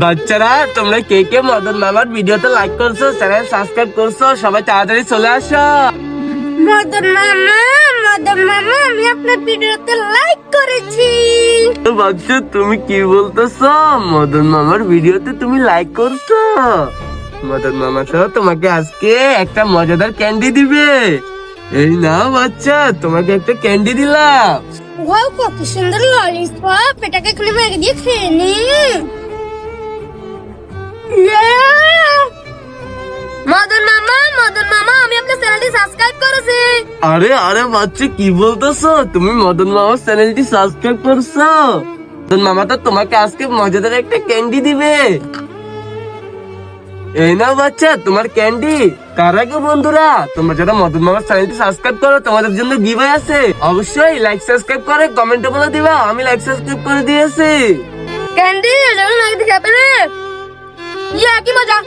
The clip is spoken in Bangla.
বাচ্চারা তোমরা কে কে মদন মামার ভিডিওতে লাইক করছো, চ্যানেল সাবস্ক্রাইব করছো, সবাই তাড়াতাড়ি চলে আসো। মদন মামা আমি আপনার ভিডিওতে লাইক করেছি। বাচ্চা তুমি কি বলতেছো? মদন মামার ভিডিওতে তুমি লাইক করছো? মদন মামা তো তোমাকে আজকে একটা মজাদার ক্যান্ডি দিবে। এই নাও বাচ্চা, তোমাকে একটা ক্যান্ডি দিলাম। ওয়াও, কত সুন্দর ললিপপ! এটাকে এখানে মেরে দিয়ে খেয়ে নি। মদন মামা আমি আপনার চ্যানেলটি সাবস্ক্রাইব করেছি। আরে আরে বাচ্চা কি বলতেছো? তুমি মদন মামার চ্যানেলটি সাবস্ক্রাইব করছো? মদন মামা তো তোমাকে আজকে মজাদার একটা ক্যান্ডি দিবে। এই নাও বাচ্চা তোমার ক্যান্ডি। তার আগে বন্ধুরা, তোমরা যারা মদন মামার চ্যানেলটি সাবস্ক্রাইব করো, তোমাদের জন্য গিভওয়ে আছে। অবশ্যই লাইক সাবস্ক্রাইব করে কমেন্টে বলে দিবা আমি লাইক সাবস্ক্রাইব করে দিয়েছি। ক্যান্ডি যেমন লাগে খাবে রে। ইয়া কি মজা!